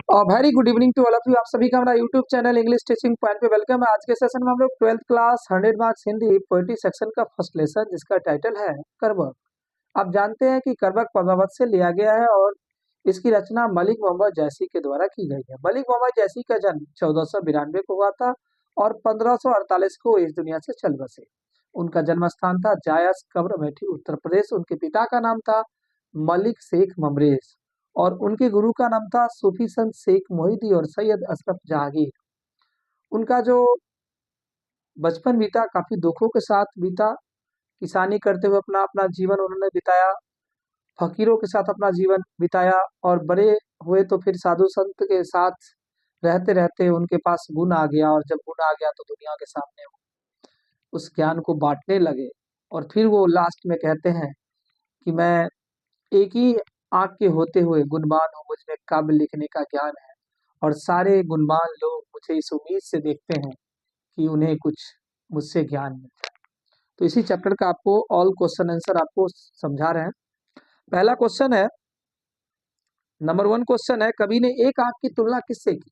Very good evening to all of you. आप सभी का हमारा YouTube channel English teaching point पे वेलकम है। आज के सेशन में हम लोग 12th class 100 marks Hindi poetry section का फर्स्ट लेसन जिसका टाइटल है करवक। आप जानते हैं कि करवक पद्मावत से लिया गया है और इसकी रचना मलिक मोहम्मद जैसी के द्वारा की गई है। मलिक मोहम्मद जैसी का जन्म 1492 को हुआ था और 1548 को इस दुनिया से चल बसे। उनका जन्म स्थान था जायस कब्र मेठी उत्तर प्रदेश। उनके पिता का नाम था मलिक शेख ममरेज और उनके गुरु का नाम था सूफी संत शेख मोहिदी और सैयद अशरफ जहांगीर। उनका जो बचपन बीता काफी दुखों के साथ बीता। किसानी करते हुए अपना अपना जीवन उन्होंने बिताया, फकीरों के साथ अपना जीवन बिताया और बड़े हुए तो फिर साधु संत के साथ रहते रहते उनके पास गुण आ गया और जब गुण आ गया तो दुनिया के सामने उस ज्ञान को बांटने लगे। और फिर वो लास्ट में कहते हैं कि मैं एक ही आंख के होते हुए गुणवान हूँ, मुझ में काव्य लिखने का ज्ञान है और सारे गुणवान लोग मुझे इस उम्मीद से देखते हैं कि उन्हें कुछ मुझसे ज्ञान मिल जाए। तो इसी चैप्टर का आपको ऑल क्वेश्चन आंसर आपको समझा रहे हैं। पहला क्वेश्चन है, नंबर 1 क्वेश्चन है, कवि ने एक आंख की तुलना किससे की?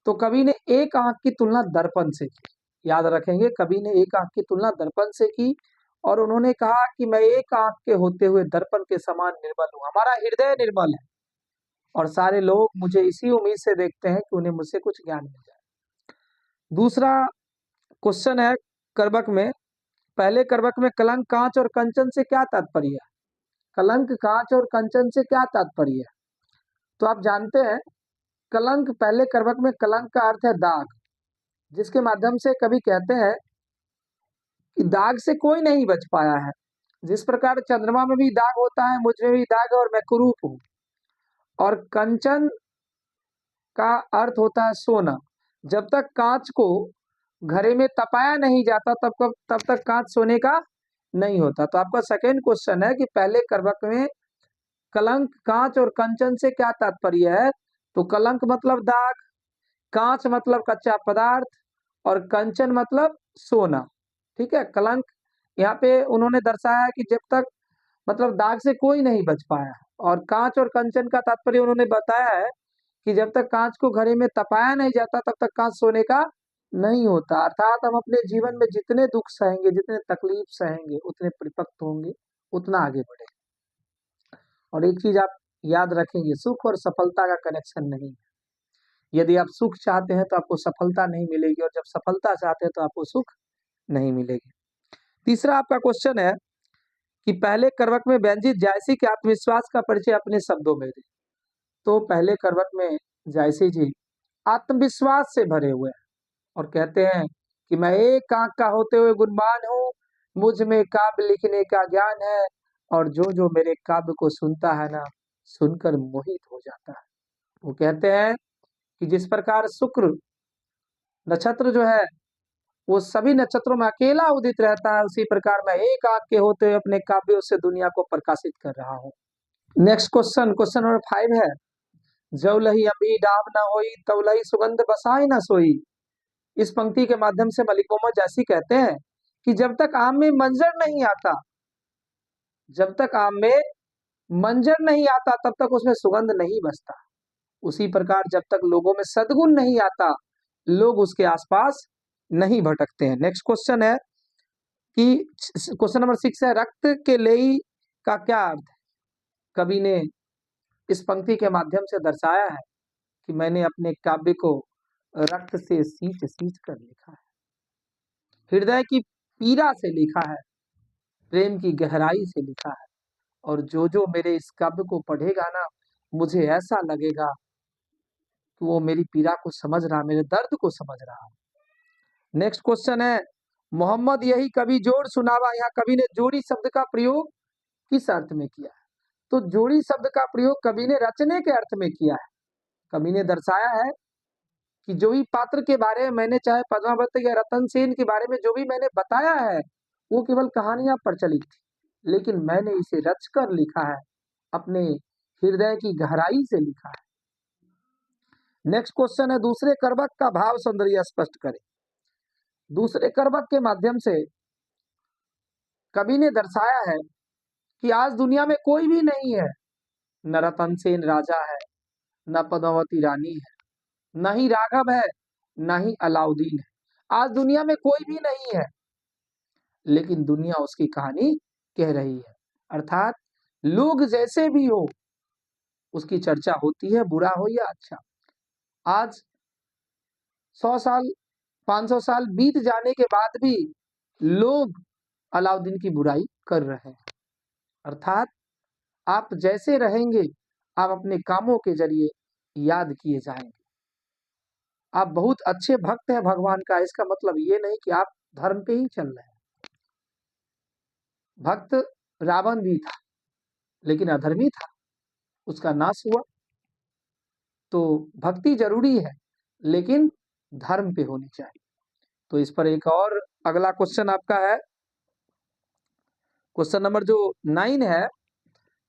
तो कवि ने एक आंख की तुलना दर्पण से की। याद रखेंगे, कवि ने एक आंख की तुलना दर्पण से की और उन्होंने कहा कि मैं एक आंख के होते हुए दर्पण के समान निर्मल हूं, हमारा हृदय निर्मल है और सारे लोग मुझे इसी उम्मीद से देखते हैं कि उन्हें मुझसे कुछ ज्ञान मिल जाए। दूसरा क्वेश्चन है करबक में, पहले करबक में कलंक कांच और कंचन से क्या तात्पर्य है? कलंक कांच और कंचन से क्या तात्पर्य है? तो आप जानते हैं कलंक, पहले करबक में कलंक का अर्थ है दाग, जिसके माध्यम से कवि कहते हैं कि दाग से कोई नहीं बच पाया है। जिस प्रकार चंद्रमा में भी दाग होता है, मुझ में भी दाग है और मैं कुरूप हूं। और कंचन का अर्थ होता है सोना। जब तक कांच को घड़े में तपाया नहीं जाता तब तक कांच सोने का नहीं होता। तो आपका सेकंड क्वेश्चन है कि पहले करबक में कलंक कांच और कंचन से क्या तात्पर्य है? तो कलंक मतलब दाग, कांच मतलब कच्चा पदार्थ और कंचन मतलब सोना। ठीक है, कलंक यहाँ पे उन्होंने दर्शाया कि जब तक मतलब दाग से कोई नहीं बच पाया, और कांच और कंचन का तात्पर्य उन्होंने बताया है कि जब तक कांच को घड़े में तपाया नहीं जाता तब तक कांच सोने का नहीं होता। अर्थात हम अपने जीवन में जितने दुख सहेंगे, जितने तकलीफ सहेंगे, उतने परिपक्व होंगे, उतना आगे बढ़े। और एक चीज आप याद रखेंगे, सुख और सफलता का कनेक्शन नहीं है। यदि आप सुख चाहते हैं तो आपको सफलता नहीं मिलेगी और जब सफलता चाहते हैं तो आपको सुख नहीं मिलेगी। तीसरा आपका क्वेश्चन है कि पहले करवक में व्यंजित जायसी के आत्मविश्वास का परिचय अपने शब्दों में दे। तो पहले करवक में जायसी जी आत्मविश्वास से भरे हुए हैं और कहते हैं कि मैं एक आंख का होते हुए गुणवान हूँ, मुझ में काव्य लिखने का ज्ञान है और जो जो मेरे काव्य को सुनता है ना, सुनकर मोहित हो जाता है। वो कहते हैं कि जिस प्रकार शुक्र नक्षत्र जो है वो सभी नक्षत्रों में अकेला उदित रहता है, उसी प्रकार मैं एक आंख के होते हुए अपने काव्यों से दुनिया को प्रकाशित कर रहा हूँ। नेक्स्ट क्वेश्चन, क्वेश्चन नंबर 5 है, जब लही अभी डाब ना होई तब लही सुगंध बसाई ना सोई। इस पंक्ति के माध्यम से मलिक मोहम्मद जैसी कहते हैं कि जब तक आम में मंजर नहीं आता, जब तक आम में मंजर नहीं आता तब तक उसमें सुगंध नहीं बसता। उसी प्रकार जब तक लोगों में सद्गुण नहीं आता, लोग उसके आसपास नहीं भटकते हैं। नेक्स्ट क्वेश्चन है कि क्वेश्चन नंबर 6 है, रक्त के लेई का क्या अर्थ है? कवि ने इस पंक्ति के माध्यम से दर्शाया है कि मैंने अपने काव्य को रक्त से सींच सींच कर लिखा है, हृदय की पीड़ा से लिखा है, प्रेम की गहराई से लिखा है और जो जो मेरे इस काव्य को पढ़ेगा ना, मुझे ऐसा लगेगा कि वो मेरी पीड़ा को समझ रहा, मेरे दर्द को समझ रहा। नेक्स्ट क्वेश्चन है, मोहम्मद यही कवि जोड़ सुनावा। यहाँ कवि ने जोड़ी शब्द का प्रयोग किस अर्थ में किया है? तो जोड़ी शब्द का प्रयोग कवि ने रचने के अर्थ में किया है। कवि ने दर्शाया है कि जो भी पात्र के बारे में मैंने, चाहे पद्मावत या रतन सेन के बारे में जो भी मैंने बताया है, वो केवल कहानियां प्रचलित थी, लेकिन मैंने इसे रचकर लिखा है, अपने हृदय की गहराई से लिखा है। नेक्स्ट क्वेश्चन है, दूसरे करबक का भाव सौंदर्य स्पष्ट करें। दूसरे करबक के माध्यम से कवि ने दर्शाया है कि आज दुनिया में कोई भी नहीं है, न रतन सेन राजा है, न पद्मावती रानी है, न ही राघव है, न ही अलाउद्दीन है। आज दुनिया में कोई भी नहीं है, लेकिन दुनिया उसकी कहानी कह रही है। अर्थात लोग जैसे भी हो, उसकी चर्चा होती है, बुरा हो या अच्छा। आज 100 साल 500 साल बीत जाने के बाद भी लोग अलाउद्दीन की बुराई कर रहे हैं। अर्थात आप जैसे रहेंगे, आप अपने कामों के जरिए याद किए जाएंगे। आप बहुत अच्छे भक्त हैं भगवान का, इसका मतलब ये नहीं कि आप धर्म पे ही चल रहे हैं। भक्त रावण भी था, लेकिन अधर्मी था, उसका नाश हुआ। तो भक्ति जरूरी है, लेकिन धर्म पे होनी चाहिए। तो इस पर एक और अगला क्वेश्चन आपका है, क्वेश्चन नंबर जो 9 है।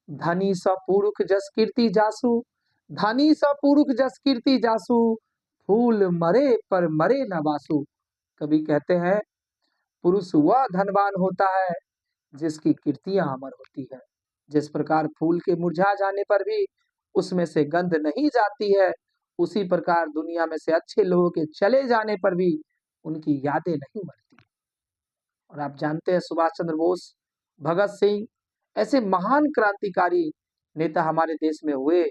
धनी स पुरुष जस कीर्ति जासु, धनी स पुरुष जस कीर्ति जासु, फूल मरे पर मरे न बासु। कवि कहते हैं पुरुष वह धनवान होता है जिसकी कीर्तियां अमर होती है। जिस प्रकार फूल के मुरझा जाने पर भी उसमें से गंध नहीं जाती है, उसी प्रकार दुनिया में से अच्छे लोगों के चले जाने पर भी उनकी यादें नहीं मरती। और आप जानते हैं सुभाष चंद्र बोस, भगत सिंह, ऐसे महान क्रांतिकारी नेता हमारे देश में हुए,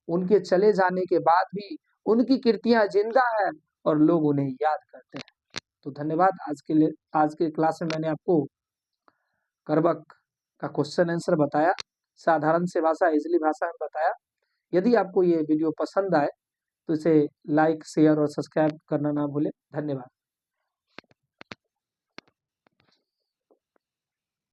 उनके चले जाने के बाद भी उनकी कीर्तियां जिंदा है और लोग उन्हें याद करते हैं। तो धन्यवाद। आज के क्लास में मैंने आपको कर्बक का क्वेश्चन आंसर बताया, साधारण से भाषा, इजली भाषा में बताया। यदि आपको ये वीडियो पसंद आए तो इसे लाइक, शेयर और सब्सक्राइब करना ना भूलें। धन्यवाद।